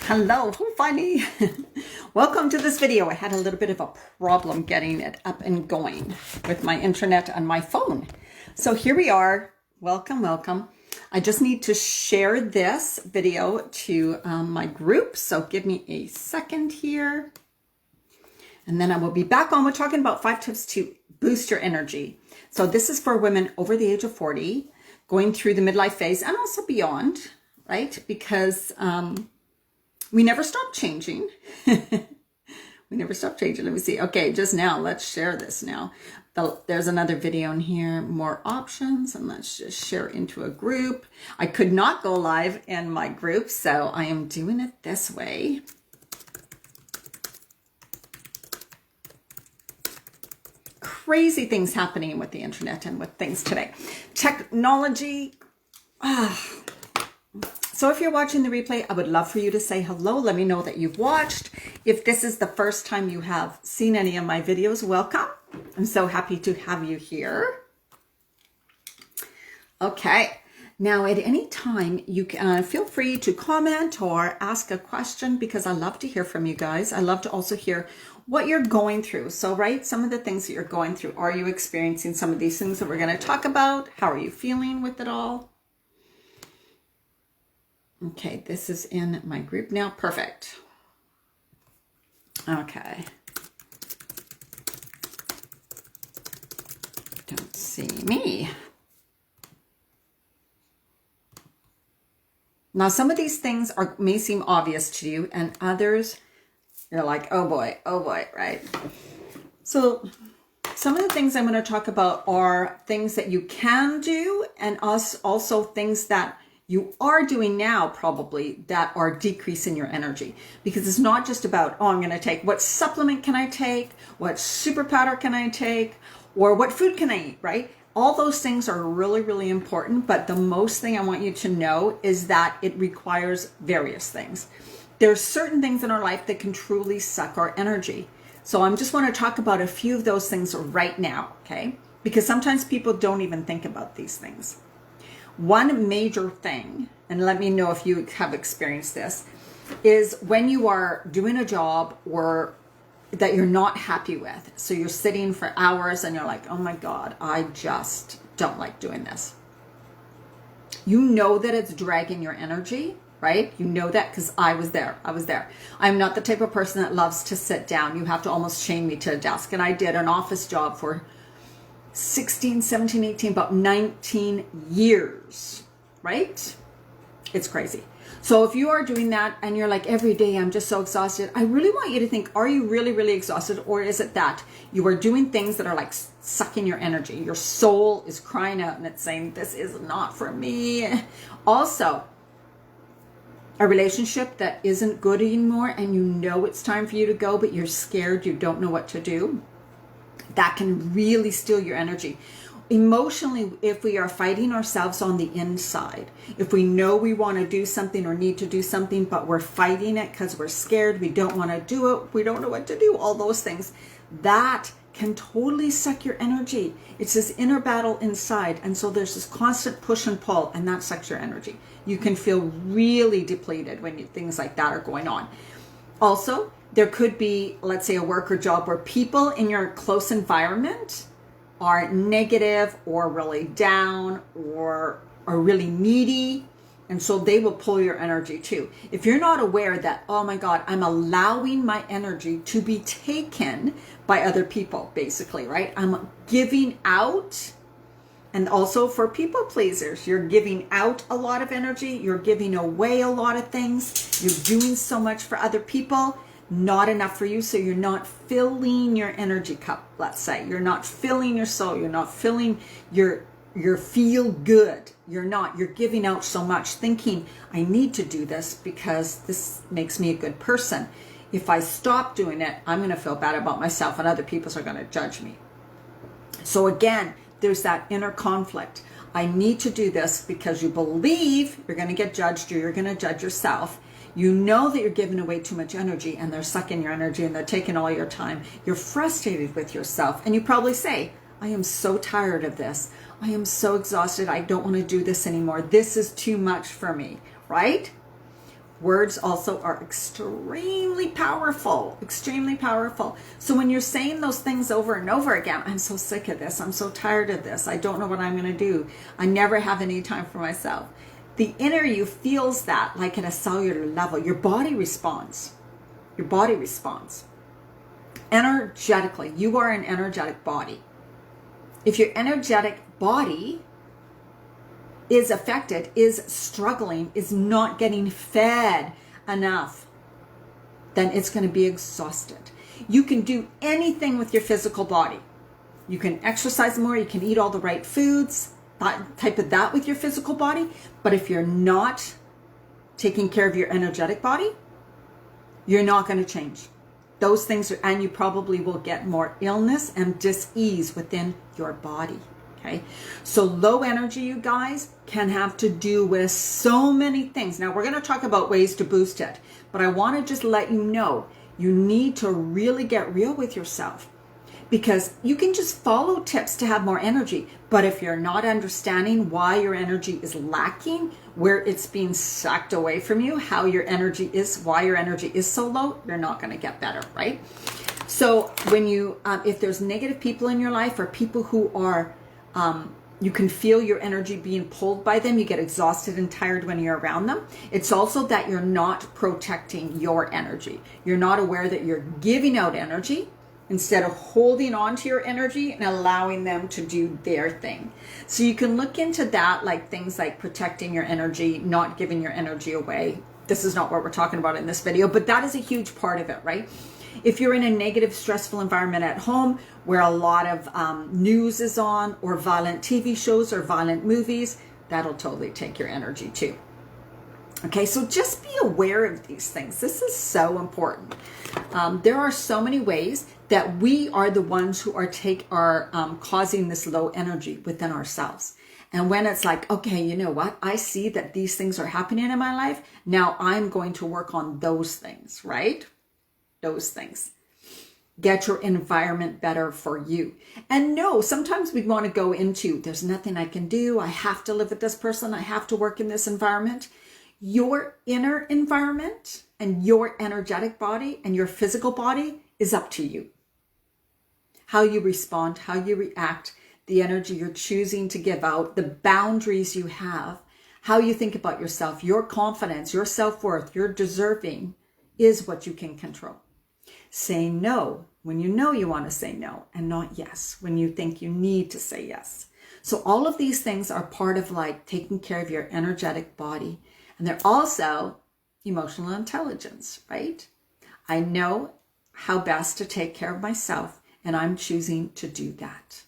Hello, funny. Welcome to this video. I had a little bit of a problem getting it up and going with my internet and my phone. So here we are. Welcome, welcome. I just need to share this video to my group. So give me a second here. And then I will be back on. We're talking about 5 tips to boost your energy. So this is for women over the age of 40, going through the midlife phase and also beyond, right? Because we never stop changing. We never stop changing. Let me see. Okay, just now, let's share this now. There's another video in here, more options, and let's just share into a group. I could not go live in my group, so I am doing it this way. Crazy things happening with the internet and with things today. Technology. So if you're watching the replay, I would love for you to say hello. Let me know that you've watched. If this is the first time you have seen any of my videos, welcome. I'm so happy to have you here. Okay. Now, at any time, you can feel free to comment or ask a question because I love to hear from you guys. I love to also hear what you're going through. So, right, some of the things that you're going through. Are you experiencing some of these things that we're going to talk about? How are you feeling with it all? Okay, this is in my group now. Perfect. Okay. Don't see me. Now, some of these things may seem obvious to you, and others, you're like, oh boy, right? So some of the things I'm going to talk about are things that you can do, and also things that you are doing now probably that are decreasing your energy, because it's not just about, oh, I'm going to take, what supplement can I take? What super powder can I take? Or what food can I eat, right? All those things are really, really important. But the most thing I want you to know is that it requires various things. There's certain things in our life that can truly suck our energy. So I just want to talk about a few of those things right now, okay? Because sometimes people don't even think about these things. One major thing, and let me know if you have experienced this, is when you are doing a job or that you're not happy with. So you're sitting for hours and you're like, oh my God, I just don't like doing this. You know that it's dragging your energy, right? You know that because I was there. I'm not the type of person that loves to sit down. You have to almost chain me to a desk. And I did an office job for 16, 17, 18, about 19 years, right? It's crazy. So if you are doing that and you're like, every day I'm just so exhausted, I really want you to think, are you really, really exhausted? Or is it that you are doing things that are like sucking your energy? Your soul is crying out and it's saying, this is not for me. Also, a relationship that isn't good anymore and you know it's time for you to go, but you're scared, you don't know what to do. That can really steal your energy. Emotionally, if we are fighting ourselves on the inside, if we know we want to do something or need to do something, but we're fighting it because we're scared, we don't want to do it, we don't know what to do, all those things, that can totally suck your energy. It's this inner battle inside. And so there's this constant push and pull, and that sucks your energy. You can feel really depleted when things like that are going on. Also, there could be, let's say, a work or job where people in your close environment are negative or really down or are really needy. And so they will pull your energy too. If you're not aware that, oh my God, I'm allowing my energy to be taken by other people, basically, right? I'm giving out. And also for people pleasers, you're giving out a lot of energy. You're giving away a lot of things. You're doing so much for other people. Not enough for you, so you're not filling your energy cup, let's say. You're not filling your soul. You're not filling your feel good. You're giving out so much thinking, I need to do this because this makes me a good person. If I stop doing it, I'm going to feel bad about myself and other people are going to judge me. So again, there's that inner conflict. I need to do this because you believe you're going to get judged or you're going to judge yourself. You know that you're giving away too much energy and they're sucking your energy and they're taking all your time. You're frustrated with yourself and you probably say, I am so tired of this. I am so exhausted. I don't want to do this anymore. This is too much for me, right? Words also are extremely powerful, extremely powerful. So when you're saying those things over and over again, I'm so sick of this, I'm so tired of this, I don't know what I'm going to do, I never have any time for myself. The inner you feels that like at a cellular level. Your body responds. Your body responds. Energetically, you are an energetic body. If your energetic body is affected, is struggling, is not getting fed enough, then it's going to be exhausted. You can do anything with your physical body. You can exercise more, you can eat all the right foods, type of that with your physical body. But if you're not taking care of your energetic body, you're not going to change. Those things are, and you probably will get more illness and dis-ease within your body. Okay, so low energy, you guys, can have to do with so many things. Now, we're going to talk about ways to boost it, but I want to just let you know, you need to really get real with yourself, because you can just follow tips to have more energy. But if you're not understanding why your energy is lacking, where it's being sucked away from you, how your energy is, why your energy is so low, you're not going to get better, right? So when you, if there's negative people in your life, or people who are, you can feel your energy being pulled by them, you get exhausted and tired when you're around them. It's also that you're not protecting your energy. You're not aware that you're giving out energy instead of holding on to your energy and allowing them to do their thing. So you can look into that, like things like protecting your energy, not giving your energy away. This is not what we're talking about in this video, but that is a huge part of it, right? If you're in a negative, stressful environment at home where a lot of news is on, or violent TV shows or violent movies, that'll totally take your energy too. Okay, so just be aware of these things. This is so important. There are so many ways that we are the ones who are causing this low energy within ourselves. And when it's like, okay, you know what? I see that these things are happening in my life. Now I'm going to work on those things, right? Those things. Get your environment better for you. And no, sometimes we want to go into, there's nothing I can do. I have to live with this person. I have to work in this environment. Your inner environment and your energetic body and your physical body is up to you. How you respond, how you react, the energy you're choosing to give out, the boundaries you have, how you think about yourself, your confidence, your self-worth, your deserving is what you can control. Say no when you know you want to say no, and not yes when you think you need to say yes. So all of these things are part of like taking care of your energetic body. And they're also emotional intelligence, right? I know how best to take care of myself, and I'm choosing to do that.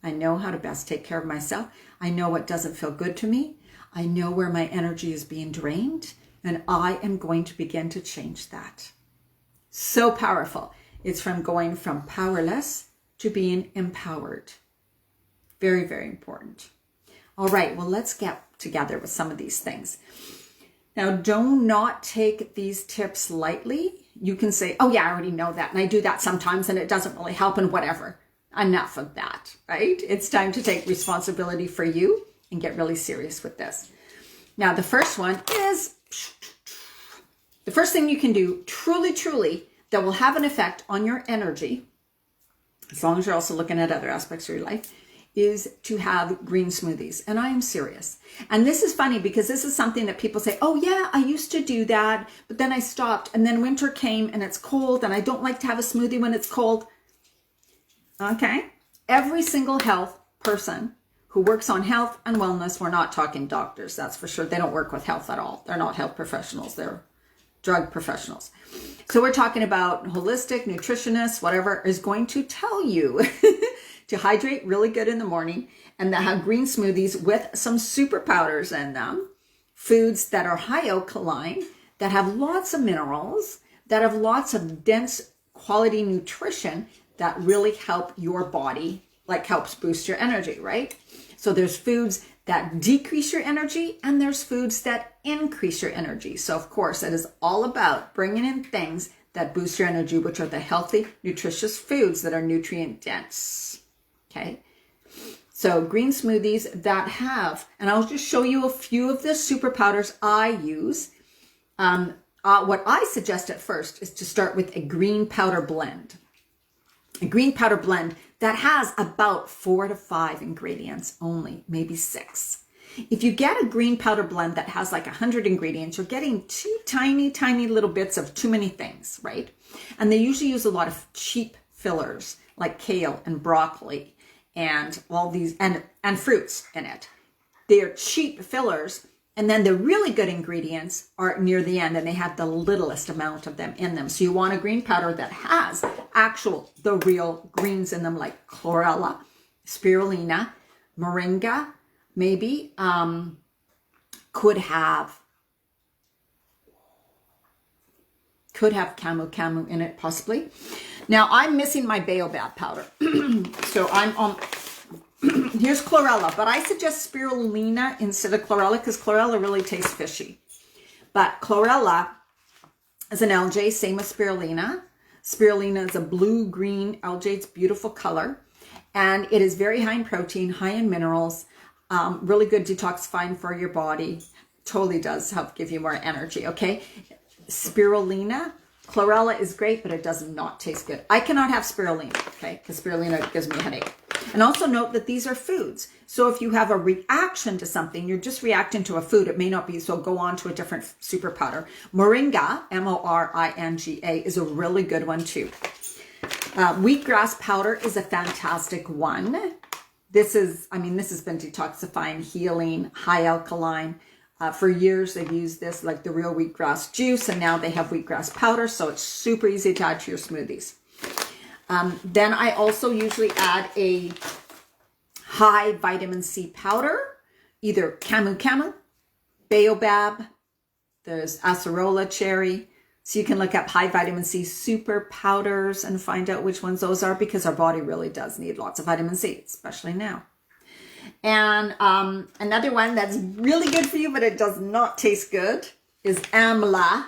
I know how to best take care of myself. I know what doesn't feel good to me. I know where my energy is being drained, and I am going to begin to change that. So powerful. It's from going from powerless to being empowered. Very, very important. All right, well, let's get together with some of these things. Now, do not take these tips lightly. You can say, oh yeah, I already know that, and I do that sometimes, and it doesn't really help, and whatever. Enough of that, right? It's time to take responsibility for you and get really serious with this. Now, the first one is, the first thing you can do, truly, truly, that will have an effect on your energy, as long as you're also looking at other aspects of your life, is to have green smoothies. And I am serious. And this is funny because this is something that people say, oh yeah, I used to do that, but then I stopped, and then winter came and it's cold, and I don't like to have a smoothie when it's cold. Okay. Every single health person who works on health and wellness, we're not talking doctors, that's for sure. They don't work with health at all. They're not health professionals. They're drug professionals. So we're talking about holistic nutritionists, whatever, is going to tell you to hydrate really good in the morning, and that have green smoothies with some super powders in them, foods that are high alkaline, that have lots of minerals, that have lots of dense quality nutrition that really help your body, like helps boost your energy, right? So there's foods that decrease your energy, and there's foods that increase your energy. So of course, it is all about bringing in things that boost your energy, which are the healthy, nutritious foods that are nutrient dense. Okay. So green smoothies that have, and I'll just show you a few of the super powders I use. What I suggest at first is to start with a green powder blend. A green powder blend that has about 4 to 5 ingredients only, maybe 6. If you get a green powder blend that has like 100 ingredients, you're getting 2 tiny, tiny little bits of too many things, right? And they usually use a lot of cheap fillers like kale and broccoli and all these, and fruits in it. They are cheap fillers. And then the really good ingredients are near the end and they have the littlest amount of them in them. So you want a green powder that has the real greens in them, like chlorella, spirulina, moringa, maybe, could have camu in it, possibly. Now I'm missing my baobab powder. So I'm on, here's chlorella, but I suggest spirulina instead of chlorella because chlorella really tastes fishy. But chlorella is an algae, same as spirulina. Spirulina is a blue-green algae. It's beautiful color. And it is very high in protein, high in minerals, really good detoxifying for your body. Totally does help give you more energy, okay? Spirulina, chlorella is great, but it does not taste good. I cannot have spirulina, okay? Because spirulina gives me a headache. And also note that these are foods. So if you have a reaction to something, you're just reacting to a food. It may not be, so go on to a different super powder. Moringa, M-O-R-I-N-G-A, is a really good one too. Wheatgrass powder is a fantastic one. This has been detoxifying, healing, high alkaline. For years, they've used this like the real wheatgrass juice, and now they have wheatgrass powder, so it's super easy to add to your smoothies. Then I also usually add a high vitamin C powder, either camu, baobab, there's acerola cherry. So you can look up high vitamin C super powders and find out which ones those are because our body really does need lots of vitamin C, especially now. And another one that's really good for you, but it does not taste good, is amla.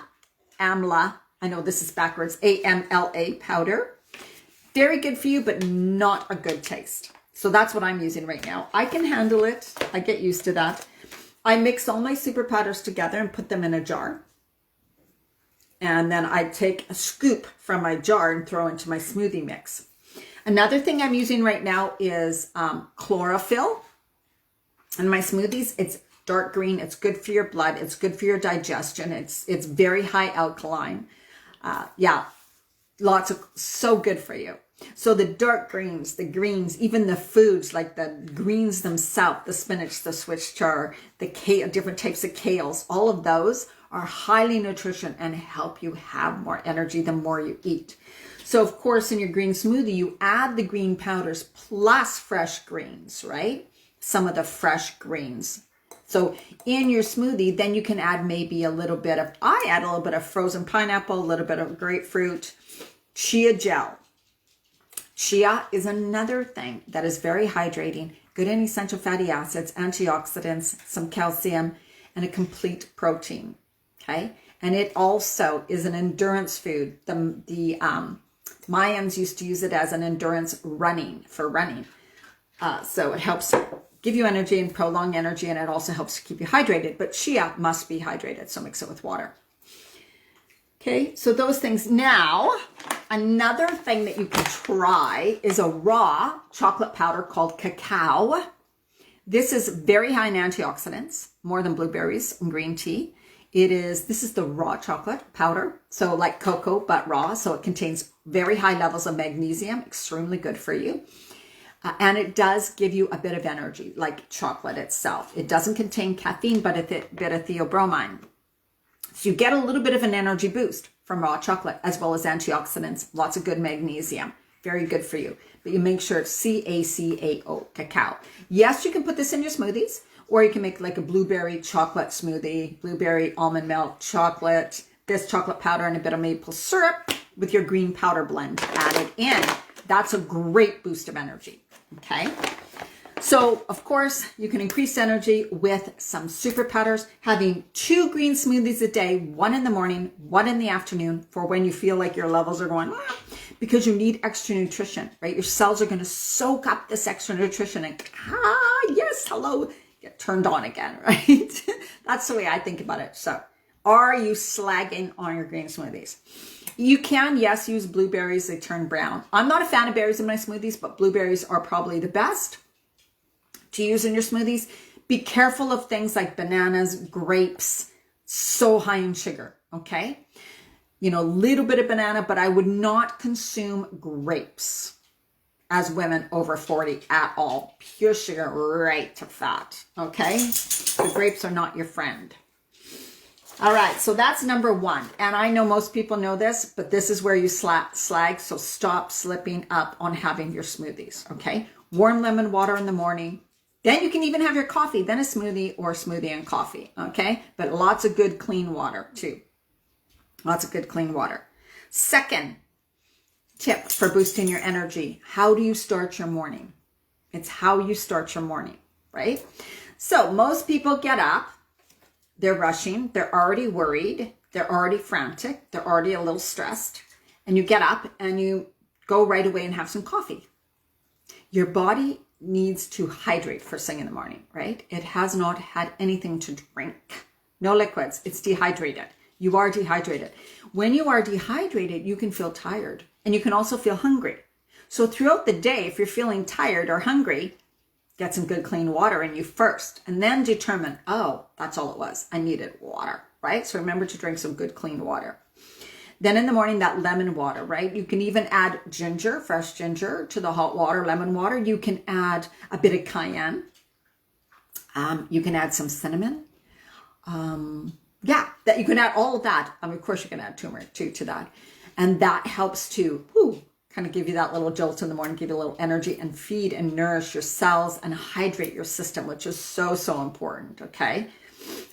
Amla, I know this is backwards, A-M-L-A powder. Very good for you, but not a good taste. So that's what I'm using right now. I can handle it. I get used to that. I mix all my super powders together and put them in a jar. And then I take a scoop from my jar and throw into my smoothie mix. Another thing I'm using right now is chlorophyll. In my smoothies, it's dark green. It's good for your blood. It's good for your digestion. It's very high alkaline. So good for you. So the dark greens, the greens, even the foods like the greens themselves, the spinach, the Swiss chard, the kale, different types of kales, all of those are highly nutritious and help you have more energy the more you eat. So of course, in your green smoothie, you add the green powders plus fresh greens, right? Some of the fresh greens. So in your smoothie, then you can add maybe I add a little bit of frozen pineapple, a little bit of grapefruit, chia gel. Chia is another thing that is very hydrating, good in essential fatty acids, antioxidants, some calcium, and a complete protein, okay? And it also is an endurance food. The Mayans used to use it as an endurance for running. So it helps give you energy and prolong energy, and it also helps to keep you hydrated. But chia must be hydrated, so mix it with water. Okay, so those things. Now, another thing that you can try is a raw chocolate powder called cacao. This is very high in antioxidants, more than blueberries and green tea. This is the raw chocolate powder, so like cocoa, but raw. So it contains very high levels of magnesium, extremely good for you. And it does give you a bit of energy, like chocolate itself. It doesn't contain caffeine, but a bit of theobromine. So you get a little bit of an energy boost from raw chocolate, as well as antioxidants, lots of good magnesium. Very good for you. But you make sure it's C-A-C-A-O, cacao. Yes, you can put this in your smoothies, or you can make like a blueberry chocolate smoothie, blueberry almond milk chocolate, this chocolate powder and a bit of maple syrup with your green powder blend added in. That's a great boost of energy, okay? So, of course, you can increase energy with some super powders, having 2 green smoothies a day, 1 in the morning, 1 in the afternoon, for when you feel like your levels are going, because you need extra nutrition, right? Your cells are going to soak up this extra nutrition and, yes, hello, get turned on again, right? That's the way I think about it. So Are you slagging on your green smoothies? You can, yes, use blueberries. They turn brown. I'm not a fan of berries in my smoothies, but blueberries are probably the best to use in your smoothies. Be careful of things like bananas, grapes, so high in sugar, okay? You know, a little bit of banana, but I would not consume grapes as women over 40 at all. Pure sugar right to fat, okay? The grapes are not your friend. All right, so that's number one. And I know most people know this, but this is where you slag, so stop slipping up on having your smoothies, okay? Warm lemon water in the morning. Then you can even have your coffee, then a smoothie or a smoothie and coffee, okay? But lots of good clean water too. Lots of good clean water. Second tip for boosting your energy. How do you start your morning? It's how you start your morning, right? So most people get up, they're rushing, they're already worried, they're already frantic, they're already a little stressed, and you get up and you go right away and have some coffee. Your body needs to hydrate first thing in the morning, right? It has not had anything to drink. No liquids. It's dehydrated. You are dehydrated. When you are dehydrated, you can feel tired and you can also feel hungry. So throughout the day, if you're feeling tired or hungry, get some good clean water in you first and then determine, oh, that's all it was. I needed water, right? So remember to drink some good clean water. Then in the morning, that lemon water, right? You can even add ginger, fresh ginger to the hot water, lemon water. You can add a bit of cayenne. You can add some cinnamon. That you can add all of that. Of course, you can add turmeric too to that. And that helps to kind of give you that little jolt in the morning, give you a little energy and feed and nourish your cells and hydrate your system, which is so, so important, okay?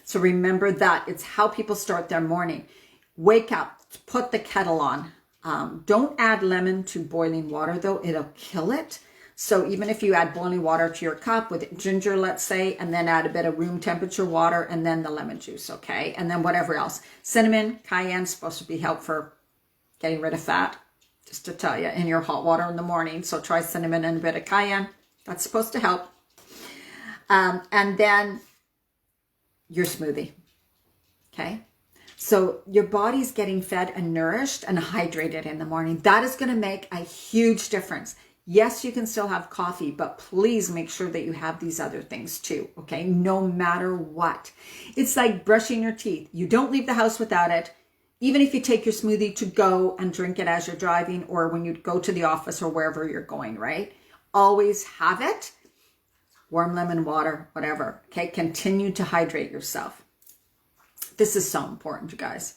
So remember that. It's how people start their morning. Wake up. Put the kettle on. Don't add lemon to boiling water though. It'll kill it. So even if you add boiling water to your cup with ginger, let's say, and then add a bit of room temperature water and then the lemon juice, okay? And then whatever else. Cinnamon, cayenne, supposed to be help for getting rid of fat, just to tell you, in your hot water in the morning. So try cinnamon and a bit of cayenne. That's supposed to help. And then your smoothie, okay? So your body's getting fed and nourished and hydrated in the morning. That is going to make a huge difference. Yes, you can still have coffee, but please make sure that you have these other things too, okay? No matter what. It's like brushing your teeth. You don't leave the house without it. Even if you take your smoothie to go and drink it as you're driving or when you go to the office or wherever you're going, right? Always have it. Warm lemon water, whatever, okay? Continue to hydrate yourself. This is so important, you guys.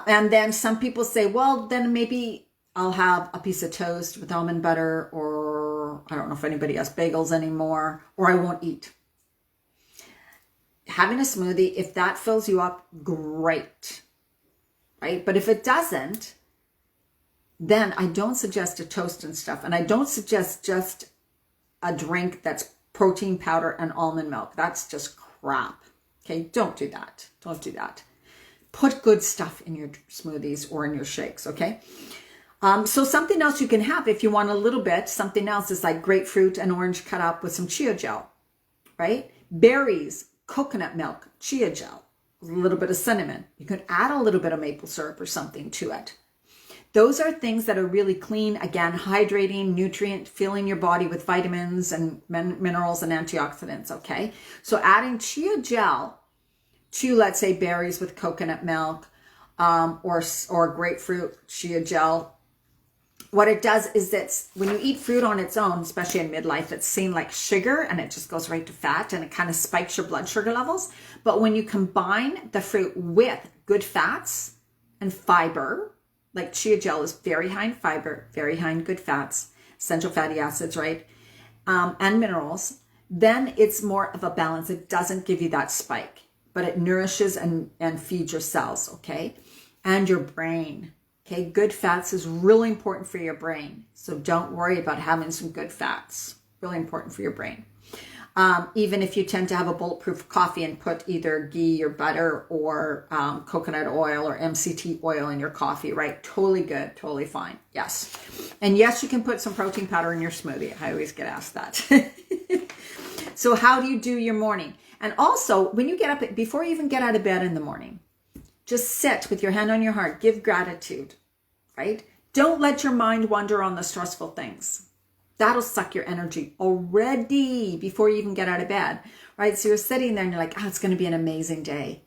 And then some people say, well, then maybe I'll have a piece of toast with almond butter, or I don't know if anybody has bagels anymore, or I won't eat. Having a smoothie, if that fills you up, great, right? But if it doesn't, then I don't suggest a toast and stuff. And I don't suggest just a drink that's protein powder and almond milk. That's just crap. Okay, don't do that. Don't do that. Put good stuff in your smoothies or in your shakes, okay? So something else you can have if you want a little bit, something else is like grapefruit and orange cut up with some chia gel, right? Berries, coconut milk, chia gel, a little bit of cinnamon. You can add a little bit of maple syrup or something to it. Those are things that are really clean, again, hydrating, nutrient, filling your body with vitamins and minerals and antioxidants, okay? So adding chia gel to, let's say, berries with coconut milk or grapefruit chia gel, what it does is that when you eat fruit on its own, especially in midlife, it's seen like sugar and it just goes right to fat and it kind of spikes your blood sugar levels. But when you combine the fruit with good fats and fiber, like chia gel is very high in fiber, very high in good fats, essential fatty acids, right? And minerals, then it's more of a balance. It doesn't give you that spike, but it nourishes and feeds your cells, okay? And your brain, okay? Good fats is really important for your brain. So don't worry about having some good fats. Really important for your brain. Even if you tend to have a bulletproof coffee and put either ghee or butter or coconut oil or MCT oil in your coffee, right? Totally good, totally fine. Yes. And yes, you can put some protein powder in your smoothie. I always get asked that. So how do you do your morning? And also, when you get up, before you even get out of bed in the morning, Just sit with your hand on your heart. Give gratitude, right? Don't let your mind wander on the stressful things. That'll suck your energy already before you even get out of bed, right? So you're sitting there and you're like, oh, it's going to be an amazing day.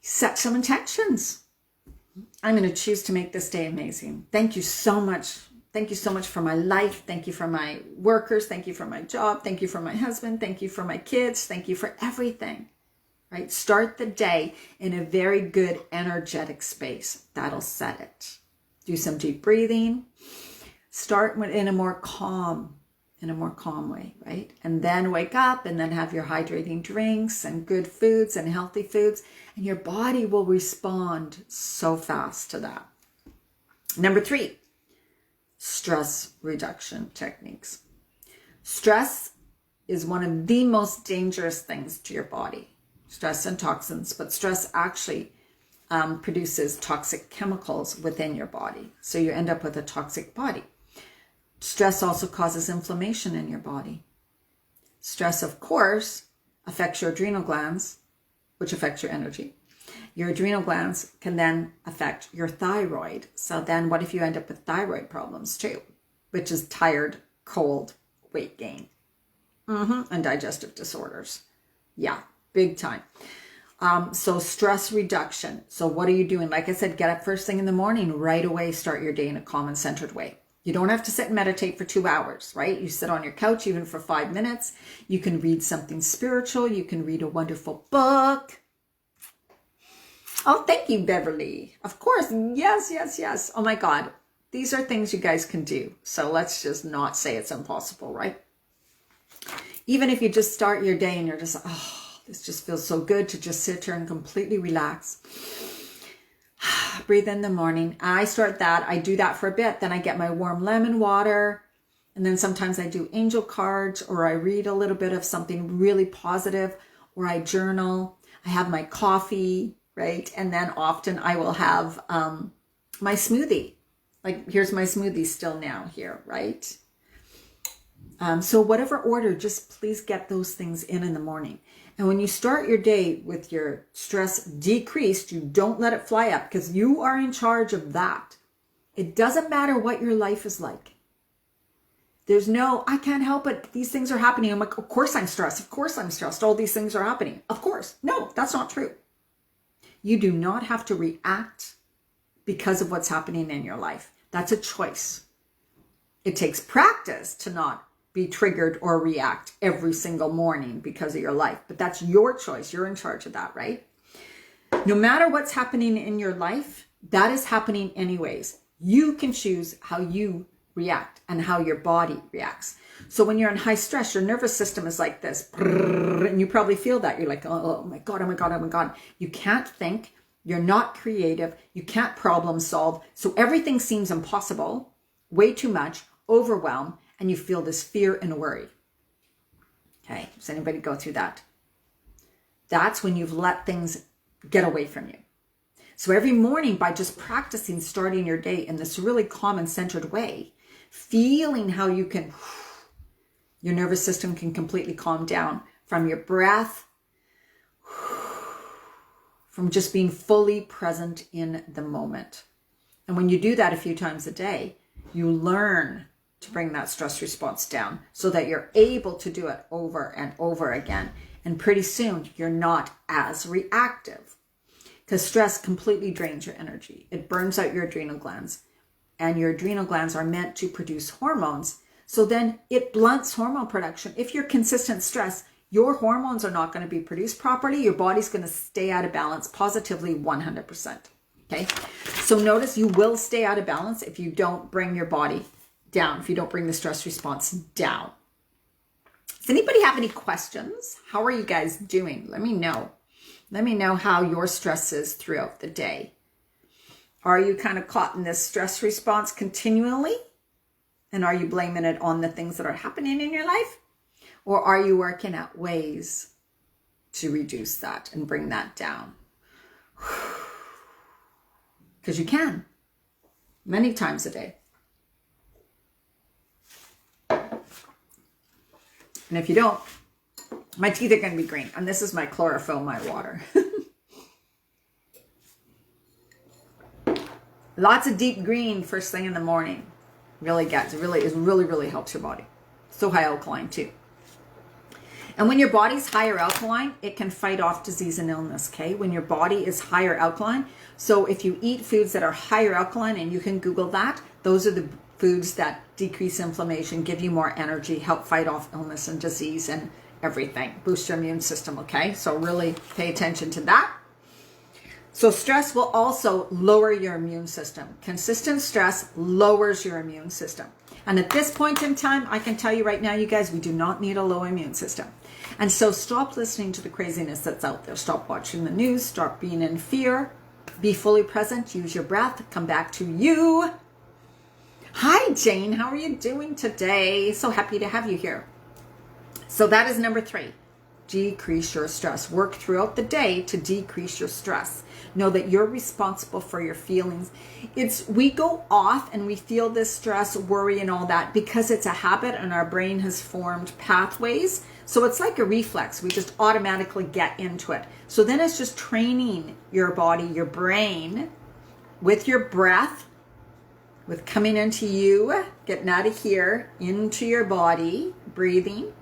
Set some intentions. I'm going to choose to make this day amazing. Thank you so much. Thank you so much for my life. Thank you for my workers. Thank you for my job. Thank you for my husband. Thank you for my kids. Thank you for everything, right? Start the day in a very good energetic space. That'll set it. Do some deep breathing. Start in a more calm way, right? And then wake up and then have your hydrating drinks and good foods and healthy foods. And your body will respond so fast to that. Number 3, stress reduction techniques. Stress is one of the most dangerous things to your body. Stress and toxins, but stress actually produces toxic chemicals within your body. So you end up with a toxic body. Stress also causes inflammation in your body. Stress, of course, affects your adrenal glands, which affects your energy. Your adrenal glands can then affect your thyroid. So then what if you end up with thyroid problems too, which is tired, cold, weight gain, and digestive disorders. Yeah, big time. So stress reduction. So what are you doing? Like I said, get up first thing in the morning, right away, start your day in a calm and centered way. You don't have to sit and meditate for 2 hours, right? You sit on your couch even for 5 minutes. You can read something spiritual. You can read a wonderful book. Oh, thank you, Beverly. Of course. Yes, yes, yes. Oh my God. These are things you guys can do. So let's just not say it's impossible, right? Even if you just start your day and you're just, oh, this just feels so good to just sit here and completely relax. Breathe in the morning. I start that. I do that for a bit. Then I get my warm lemon water. And then sometimes I do angel cards, or I read a little bit of something really positive, or I journal. I have my coffee, right? And then often I will have my smoothie. Like here's my smoothie still now here, right? So whatever order, just please get those things in the morning. And when you start your day with your stress decreased, you don't let it fly up because you are in charge of that. It doesn't matter what your life is like. There's no, I can't help it. These things are happening. I'm like, of course I'm stressed. Of course I'm stressed. All these things are happening. Of course. No, that's not true. You do not have to react because of what's happening in your life. That's a choice. It takes practice to not be triggered or react every single morning because of your life. But that's your choice. You're in charge of that, right? No matter what's happening in your life, that is happening anyways. You can choose how you react and how your body reacts. So when you're in high stress, your nervous system is like this. And you probably feel that. You're like, oh my God, oh my God, oh my God. You can't think. You're not creative. You can't problem solve. So everything seems impossible, way too much, overwhelm, and you feel this fear and worry. Okay, does anybody go through that? That's when you've let things get away from you. So every morning, by just practicing starting your day in this really calm and centered way, feeling how you can, your nervous system can completely calm down from your breath, from just being fully present in the moment. And when you do that a few times a day, you learn to bring that stress response down so that you're able to do it over and over again. And pretty soon you're not as reactive because stress completely drains your energy. It burns out your adrenal glands, and your adrenal glands are meant to produce hormones. So then it blunts hormone production. If you're consistent stress, your hormones are not going to be produced properly. Your body's going to stay out of balance positively 100%. Okay. So notice you will stay out of balance if you don't bring your body down, if you don't bring the stress response down. Does anybody have any questions? How are you guys doing? Let me know. Let me know how your stress is throughout the day. Are you kind of caught in this stress response continually? And are you blaming it on the things that are happening in your life? Or are you working out ways to reduce that and bring that down? Because you can, many times a day. And if you don't, my teeth are going to be green. And this is my chlorophyll, my water. Lots of deep green first thing in the morning. Really really helps your body. So high alkaline too. And when your body's higher alkaline, it can fight off disease and illness, okay? When your body is higher alkaline. So if you eat foods that are higher alkaline, and you can Google that, those are the foods that decrease inflammation, give you more energy, help fight off illness and disease and everything. Boost your immune system, okay? So really pay attention to that. So stress will also lower your immune system. Consistent stress lowers your immune system. And at this point in time, I can tell you right now, you guys, we do not need a low immune system. And so stop listening to the craziness that's out there. Stop watching the news. Stop being in fear. Be fully present. Use your breath. Come back to you. Hi, Jane. How are you doing today? So happy to have you here. So that is number 3. Decrease your stress. Work throughout the day to decrease your stress. Know that you're responsible for your feelings. We go off and we feel this stress, worry, and all that because it's a habit and our brain has formed pathways. So it's like a reflex. We just automatically get into it. So then it's just training your body, your brain, with your breath, with coming into you, getting out of here, into your body, breathing,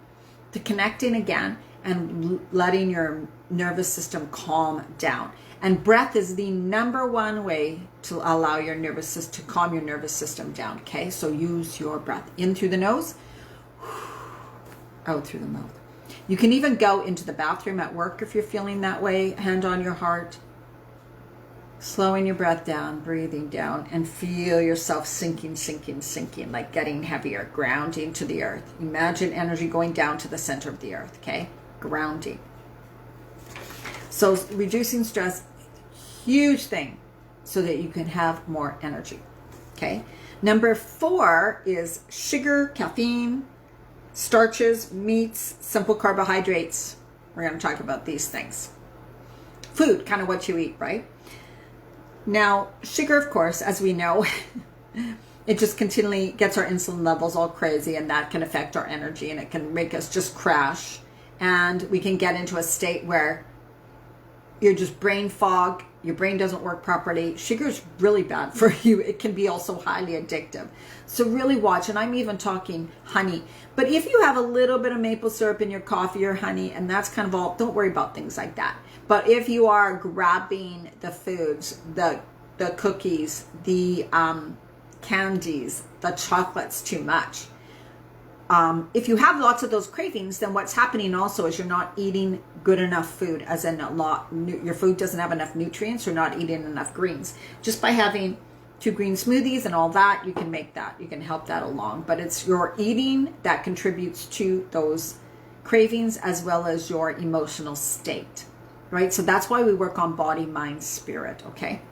to connecting again, and letting your nervous system calm down. And breath is the number one way to allow your nervous system to calm your nervous system down. Okay, so use your breath in through the nose, out through the mouth. You can even go into the bathroom at work if you're feeling that way, hand on your heart, slowing your breath down, breathing down, and feel yourself sinking, like getting heavier, grounding to the earth. Imagine energy going down to the center of the earth, okay? Grounding. So reducing stress, huge thing, so that you can have more energy, okay? Number 4 is sugar, caffeine, starches, meats, simple carbohydrates. We're going to talk about these things. Food, kind of what you eat, right? Now, sugar, of course, as we know, it just continually gets our insulin levels all crazy, and that can affect our energy, and it can make us just crash. And we can get into a state where you're just brain fog, your brain doesn't work properly. Sugar is really bad for you. It can be also highly addictive. So really watch, and I'm even talking honey. But if you have a little bit of maple syrup in your coffee or honey, and that's kind of all, don't worry about things like that. But if you are grabbing the foods, the cookies, the candies, the chocolates too much, if you have lots of those cravings, then what's happening also is you're not eating good enough food, as in your food doesn't have enough nutrients, you're not eating enough greens. Just by having 2 green smoothies and all that, you can make that, you can help that along. But it's your eating that contributes to those cravings, as well as your emotional state, right? So that's why we work on body, mind, spirit, okay?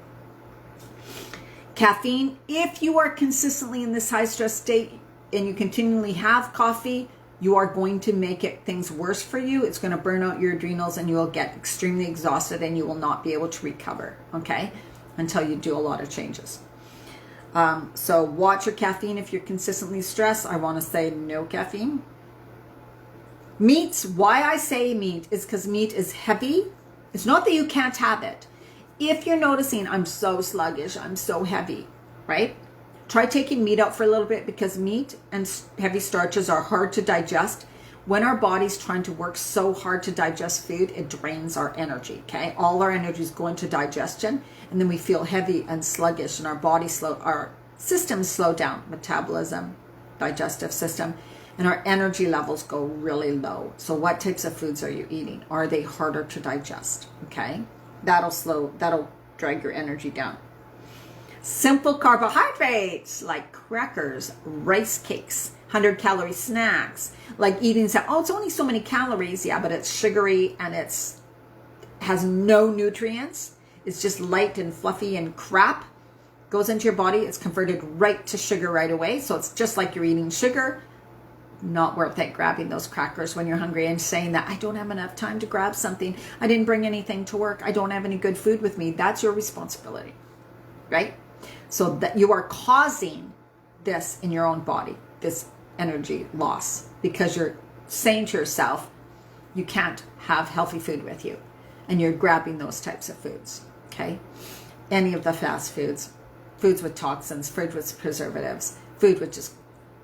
Caffeine, if you are consistently in this high stress state, and you continually have coffee, you are going to make things worse for you. It's going to burn out your adrenals, and you will get extremely exhausted, and you will not be able to recover, okay, until you do a lot of changes. So watch your caffeine. If you're consistently stressed, I want to say no caffeine. Meats, why I say meat is because meat is heavy. It's not that you can't have it. If you're noticing, I'm so sluggish, I'm so heavy, right? Try taking meat out for a little bit, because meat and heavy starches are hard to digest. When our body's trying to work so hard to digest food, it drains our energy, okay? All our energy is going to digestion, and then we feel heavy and sluggish, and our systems slow down, metabolism, digestive system, and our energy levels go really low. So what types of foods are you eating? Are they harder to digest, okay? That'll drag your energy down. Simple carbohydrates like crackers, rice cakes, 100-calorie snacks, like eating, it's only so many calories. Yeah, but it's sugary, and has no nutrients. It's just light and fluffy and crap. Goes into your body. It's converted right to sugar right away. So it's just like you're eating sugar. Not worth it grabbing those crackers when you're hungry and saying that I don't have enough time to grab something. I didn't bring anything to work. I don't have any good food with me. That's your responsibility, right? So that you are causing this in your own body, this energy loss, because you're saying to yourself, you can't have healthy food with you, and you're grabbing those types of foods, okay? Any of the fast foods. foods with toxins, food with preservatives, food with just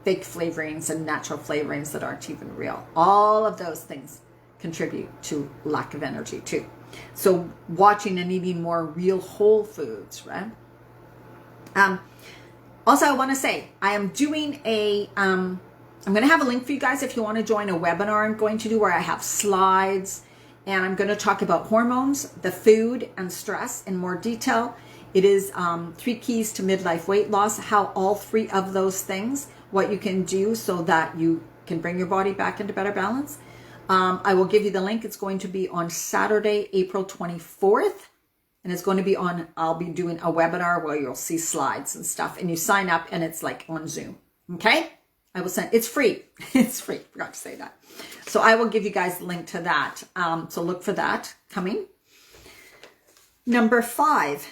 fake flavorings and natural flavorings that aren't even real. All of those things contribute to lack of energy too. So watching and eating more real whole foods, right? Also, I want to say I am doing I'm going to have a link for you guys if you want to join a webinar I'm going to do where I have slides, and I'm going to talk about hormones, the food, and stress in more detail. It is 3 keys to midlife weight loss, how all 3 of those things, what you can do so that you can bring your body back into better balance. I will give you the link. It's going to be on Saturday, April 24th. And it's going to be I'll be doing a webinar where you'll see slides and stuff. And you sign up and it's like on Zoom. Okay? I will send, it's free. It's free. Forgot to say that. So I will give you guys the link to that. So look for that coming. Number 5,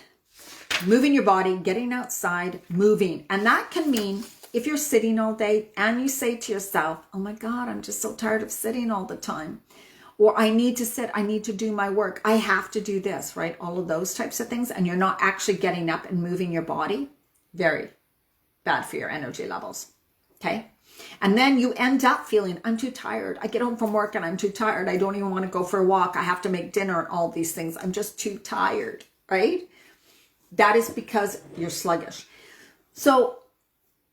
moving your body, getting outside, moving. And that can mean if you're sitting all day and you say to yourself, oh my God, I'm just so tired of sitting all the time. Or I need to sit, I need to do my work. I have to do this, right? All of those types of things. And you're not actually getting up and moving your body. Very bad for your energy levels. Okay. And then you end up feeling, I'm too tired. I get home from work and I'm too tired. I don't even want to go for a walk. I have to make dinner and all these things. I'm just too tired, right? That is because you're sluggish. So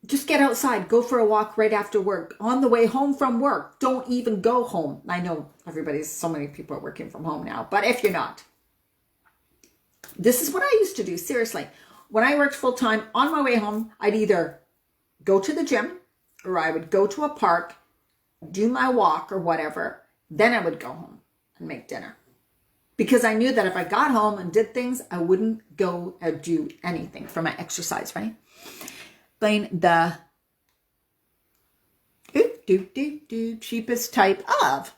just get outside, go for a walk right after work. On the way home from work, don't even go home. I know so many people are working from home now, but if you're not, this is what I used to do. Seriously, when I worked full time, on my way home, I'd either go to the gym or I would go to a park, do my walk or whatever. Then I would go home and make dinner. Because I knew that if I got home and did things, I wouldn't go or do anything for my exercise, right? The cheapest type of.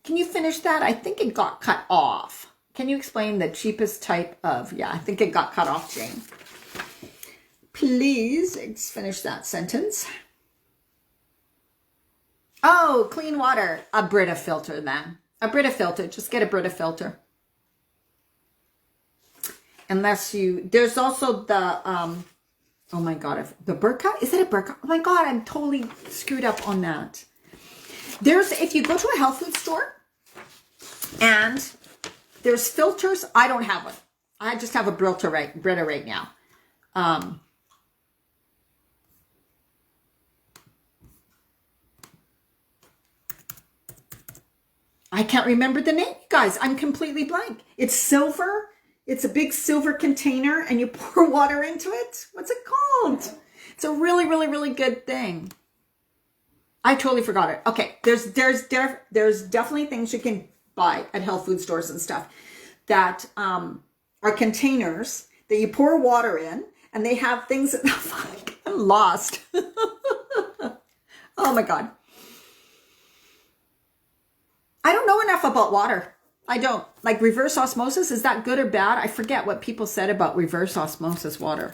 Can you finish that? I think it got cut off. Can you explain the cheapest type of? Yeah, I think it got cut off, Jane. Please finish that sentence. Oh, clean water. A Brita filter then. A Brita filter. Just get a Brita filter. Unless there's also the, oh my God, the Burka? Is it a Burka? Oh my God, I'm totally screwed up on that. If you go to a health food store and there's filters, I don't have one. I just have a Brita right now. I can't remember the name, guys. I'm completely blank. It's silver. It's a big silver container and you pour water into it. What's it called? It's a really, really, really good thing. I totally forgot it. Okay. There's definitely things you can buy at health food stores and stuff that are containers that you pour water in, and they have things that I'm lost. Oh my God. I don't know enough about water. I don't. Like reverse osmosis, is that good or bad? I forget what people said about reverse osmosis water.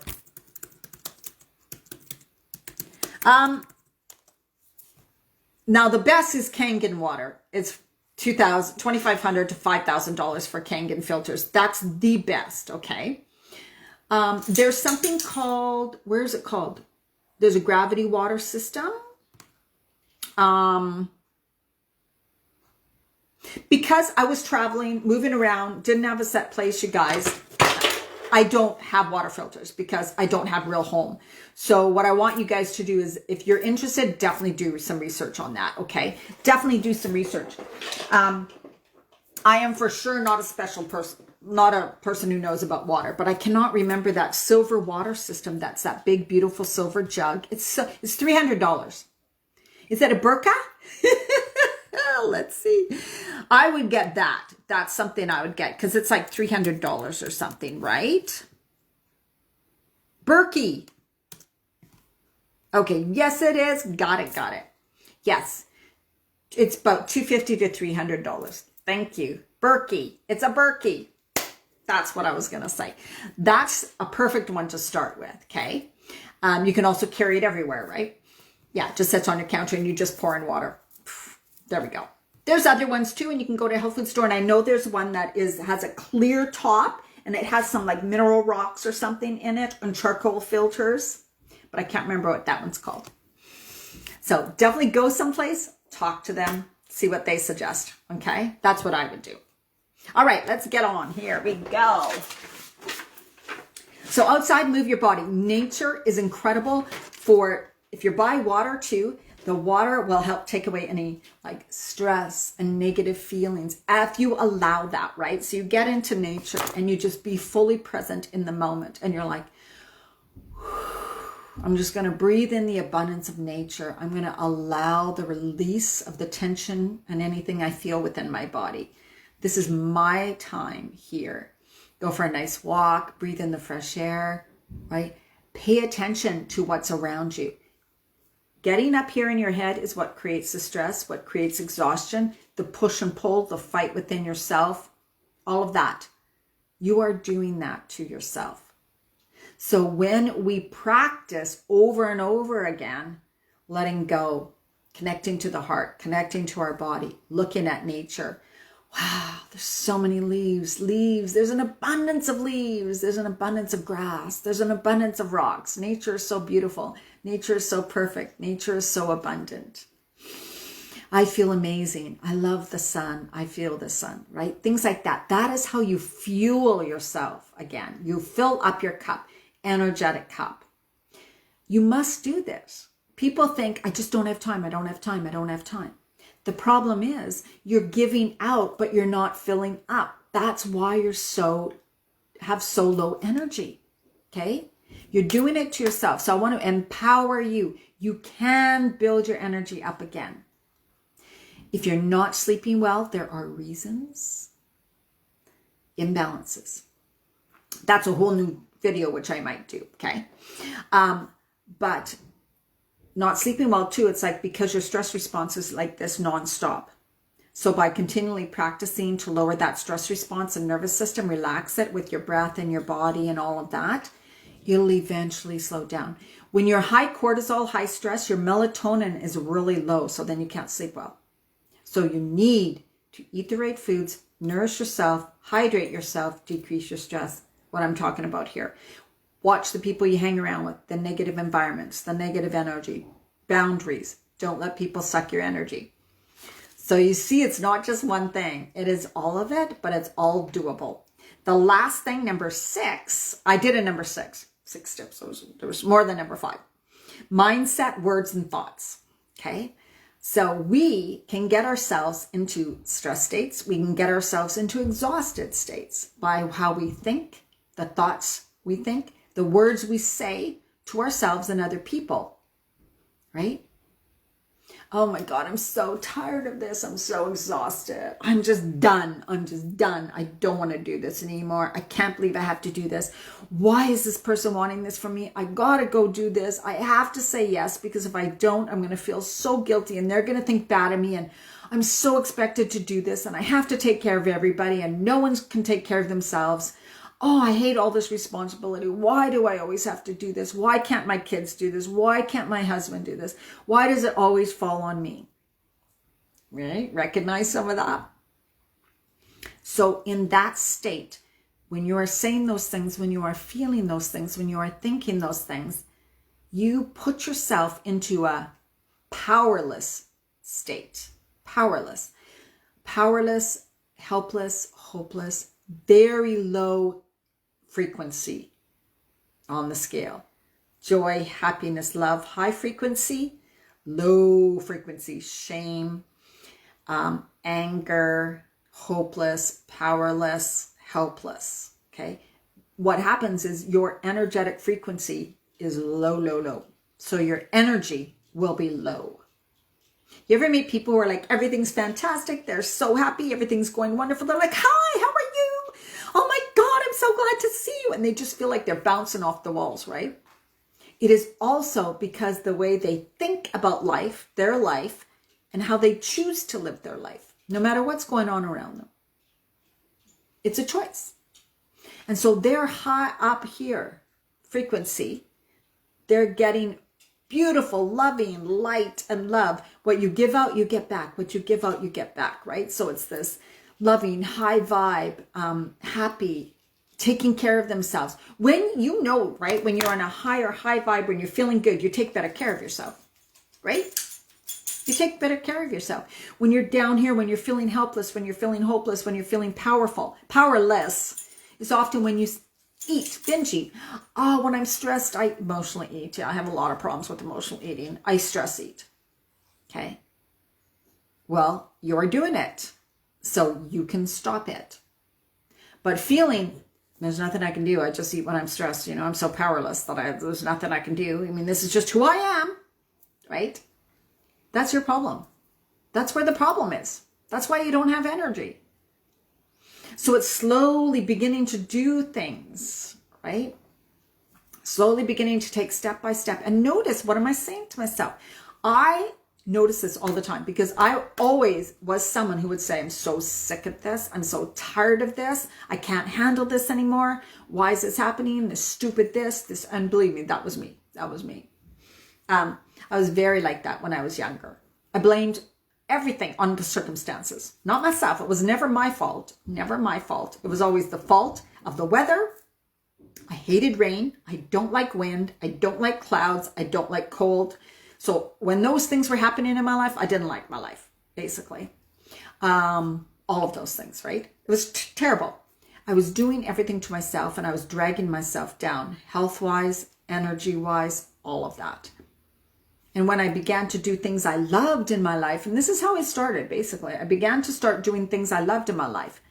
Now the best is Kangen water. It's $2,500 to $5,000 for Kangen filters. That's the best, okay? There's something called, where is it called? There's a gravity water system. Because I was traveling, moving around, didn't have a set place, you guys, I don't have water filters because I don't have real home. So what I want you guys to do is, if you're interested, definitely do some research on that, okay? Definitely do some research. I am for sure not a special person, not a person who knows about water, but I cannot remember that silver water system. That's that big, beautiful silver jug. It's $300. Is that a Burka? Let's see. I would get that. That's something I would get because it's like $300 or something, right? Berkey. Okay. Yes, it is. Got it. Yes. It's about $250 to $300. Thank you. Berkey. It's a Berkey. That's what I was going to say. That's a perfect one to start with. Okay. You can also carry it everywhere, right? Yeah. It just sits on your counter and you just pour in water. There we go. There's other ones too, and you can go to a health food store, and I know there's one that has a clear top, and it has some like mineral rocks or something in it and charcoal filters, but I can't remember what that one's called. So definitely go someplace, talk to them, see what they suggest. Okay, that's what I would do. All right, let's get on. Here we go. So outside, move your body. Nature is incredible for, if you're by water too, the water will help take away any like stress and negative feelings if you allow that, right? So you get into nature and you just be fully present in the moment. And you're like, I'm just going to breathe in the abundance of nature. I'm going to allow the release of the tension and anything I feel within my body. This is my time here. Go for a nice walk, breathe in the fresh air, right? Pay attention to what's around you. Getting up here in your head is what creates the stress, what creates exhaustion, the push and pull, the fight within yourself, all of that. You are doing that to yourself. So when we practice over and over again, letting go, connecting to the heart, connecting to our body, looking at nature. Wow, there's so many leaves. There's an abundance of leaves. There's an abundance of grass. There's an abundance of rocks. Nature is so beautiful. Nature is so perfect. Nature is so abundant. I feel amazing. I love the sun. I feel the sun, right? Things like that. That is how you fuel yourself again. You fill up your cup, energetic cup. You must do this. People think, I just don't have time. I don't have time. I don't have time. The problem is you're giving out, but you're not filling up. That's why you're have so low energy. Okay? You're doing it to yourself. So I want to empower you. You can build your energy up again. If you're not sleeping well, there are reasons. Imbalances. That's a whole new video, which I might do. Okay? But not sleeping well too, it's like because your stress response is like this nonstop. So by continually practicing to lower that stress response and nervous system, relax it with your breath and your body and all of that, you'll eventually slow down. When you're high cortisol, high stress, your melatonin is really low, so then you can't sleep well. So you need to eat the right foods, nourish yourself, hydrate yourself, decrease your stress. What I'm talking about here. Watch the people you hang around with, the negative environments, the negative energy, boundaries. Don't let people suck your energy. So you see, it's not just one thing. It is all of it, but it's all doable. The last thing, number 6, I did a number 6 steps. There was more than number 5. Mindset, words, and thoughts. Okay. So we can get ourselves into stress states. We can get ourselves into exhausted states by how we think, the thoughts we think, the words we say to ourselves and other people, right? Oh my God, I'm so tired of this. I'm so exhausted. I'm just done. I don't want to do this anymore. I can't believe I have to do this. Why is this person wanting this from me? I got to go do this. I have to say yes, because if I don't, I'm going to feel so guilty and they're going to think bad of me. And I'm so expected to do this and I have to take care of everybody and no one can take care of themselves. Oh, I hate all this responsibility. Why do I always have to do this? Why can't my kids do this? Why can't my husband do this? Why does it always fall on me? Right? Recognize some of that. So in that state, when you are saying those things, when you are feeling those things, when you are thinking those things, you put yourself into a powerless state. Powerless, helpless, hopeless, very low frequency on the scale. Joy, happiness, love, high frequency, low frequency, shame, anger, hopeless, powerless, helpless. Okay. What happens is your energetic frequency is low. So your energy will be low. You ever meet people who are like, everything's fantastic. They're so happy. Everything's going wonderful. They're like, hi, how are you? Oh my God, I'm so glad to see you. And they just feel like they're bouncing off the walls, right? It is also because the way they think about life, their life, and how they choose to live their life, no matter what's going on around them. It's a choice. And so they're high up here, frequency. They're getting beautiful, loving, light, and love. What you give out, you get back. What you give out, you get back, right? So it's this loving, high vibe, happy, taking care of themselves. When you know, right, when you're on a high vibe, when you're feeling good, you take better care of yourself, right? You take better care of yourself. When you're down here, when you're feeling helpless, when you're feeling hopeless, when you're feeling powerless, is often when you eat, binge eat. Oh, when I'm stressed, I emotionally eat. Yeah, I have a lot of problems with emotional eating. I stress eat. Okay. Well, you're doing it, so you can stop it. But feeling, there's nothing I can do. I just eat when I'm stressed. I'm so powerless that there's nothing I can do. I mean, this is just who I am, right? That's your problem. That's where the problem is. That's why you don't have energy. So it's slowly beginning to do things, right? Slowly beginning to take step by step. And notice, what am I saying to myself? I notice this all the time because I always was someone who would say, I'm so sick of this. I'm so tired of this. I can't handle this anymore. Why is this happening? This stupid this. And believe me, that was me. That was me. I was very like that when I was younger. I blamed everything on the circumstances, not myself. It was never my fault. Never my fault. It was always the fault of the weather. I hated rain. I don't like wind. I don't like clouds. I don't like cold. So when those things were happening in my life, I didn't like my life, basically. All of those things, right? It was terrible. I was doing everything to myself and I was dragging myself down, health-wise, energy-wise, all of that. And when I began to do things I loved in my life, and this is how it started, basically. I began to start doing things I loved in my life.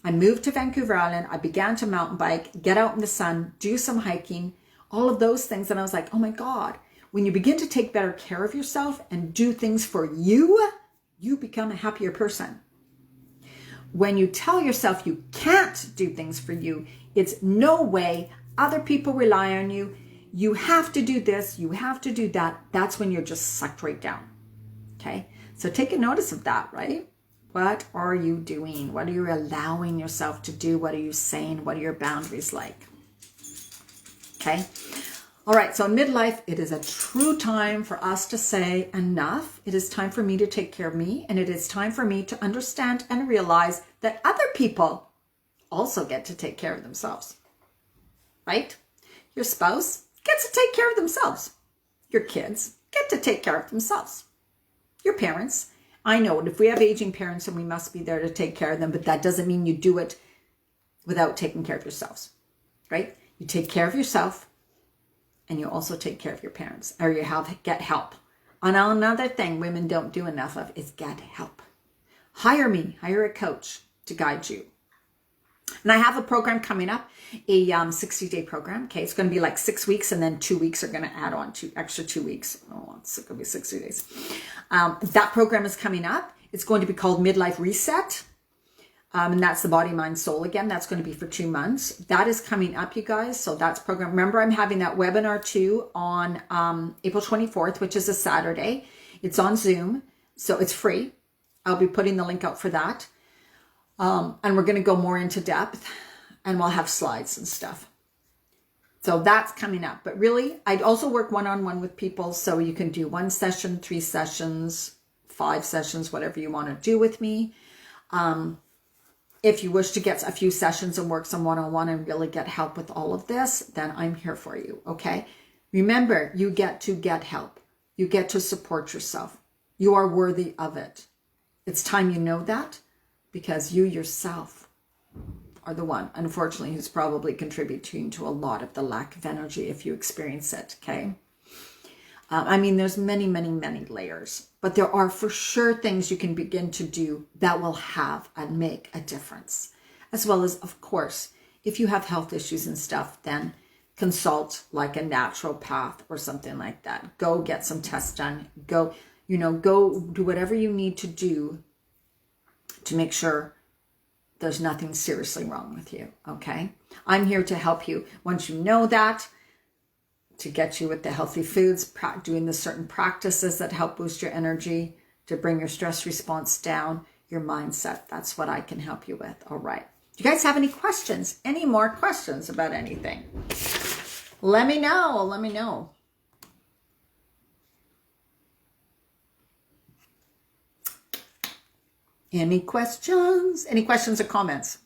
I moved to Vancouver Island. I began to mountain bike, get out in the sun, do some hiking, all of those things. And I was like, oh my God, when you begin to take better care of yourself and do things for you, you become a happier person. When you tell yourself you can't do things for you, it's no way, other people rely on you. You have to do this, you have to do that. That's when you're just sucked right down. Okay? So take a notice of that, right? What are you doing? What are you allowing yourself to do? What are you saying? What are your boundaries like? Okay? All right, so in midlife, it is a true time for us to say enough. It is time for me to take care of me, and it is time for me to understand and realize that other people also get to take care of themselves, right? Your spouse gets to take care of themselves. Your kids get to take care of themselves. Your parents, I know if we have aging parents and we must be there to take care of them, but that doesn't mean you do it without taking care of yourselves, right? You take care of yourself and you also take care of your parents, or you get help. And another thing women don't do enough of is get help. Hire a coach to guide you. And I have a program coming up, a 60-day program. Okay, it's going to be like 6 weeks, and then 2 weeks are going to add on to extra 2 weeks. Oh, it's going to be 60 days. That program is coming up. It's going to be called Midlife Reset. And that's the body, mind, soul again. That's going to be for 2 months. That is coming up, you guys. So that's program. Remember, I'm having that webinar too on April 24th, which is a Saturday. It's on Zoom, so it's free. I'll be putting the link out for that. And we're going to go more into depth, and we'll have slides and stuff. So that's coming up. But really, I'd also work one-on-one with people. So you can do 1 session, 3 sessions, 5 sessions, whatever you want to do with me. If you wish to get a few sessions and work some one-on-one and really get help with all of this, then I'm here for you, okay? Remember, you get to get help. You get to support yourself. You are worthy of it. It's time you know that, because you yourself are the one, unfortunately, who's probably contributing to a lot of the lack of energy if you experience it, okay? I mean, there's many, many, many layers, but there are for sure things you can begin to do that will have and make a difference. As well as, of course, if you have health issues and stuff, then consult like a naturopath or something like that. Go get some tests done. Go do whatever you need to do to make sure there's nothing seriously wrong with you, okay? I'm here to help you. Once you know that, to get you with the healthy foods, doing the certain practices that help boost your energy, to bring your stress response down, your mindset. That's what I can help you with. All right. Do you guys have any questions? Any more questions about anything? Let me know. Let me know. Any questions? Any questions or comments?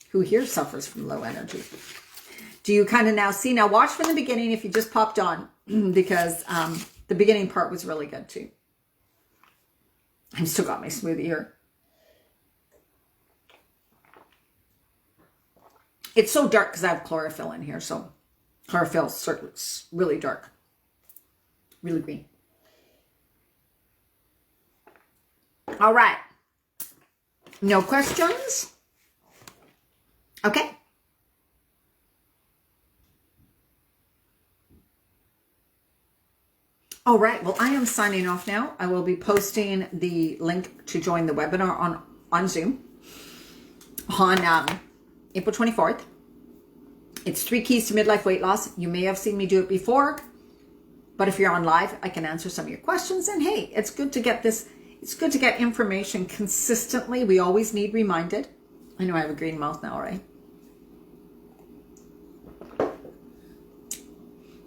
Who here suffers from low energy? Do you kind of now see? Now watch from the beginning if you just popped on, because the beginning part was really good too. I've still got my smoothie here. It's so dark because I have chlorophyll in here. So chlorophyll is really dark, really green. All right. No questions? Okay. All right. Well, I am signing off now. I will be posting the link to join the webinar on Zoom on April 24th. It's 3 keys to midlife weight loss. You may have seen me do it before, but if you're on live, I can answer some of your questions. And hey, it's good to get this. It's good to get information consistently. We always need reminded. I know I have a green mouth now, right?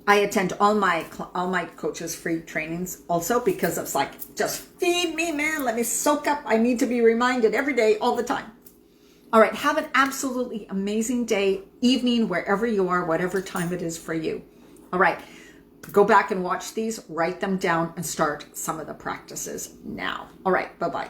I attend all my coaches' free trainings also, because it's like, just feed me, man. Let me soak up. I need to be reminded every day, all the time. All right. Have an absolutely amazing day, evening, wherever you are, whatever time it is for you. All right. Go back and watch these, write them down, and start some of the practices now. All right. Bye-bye.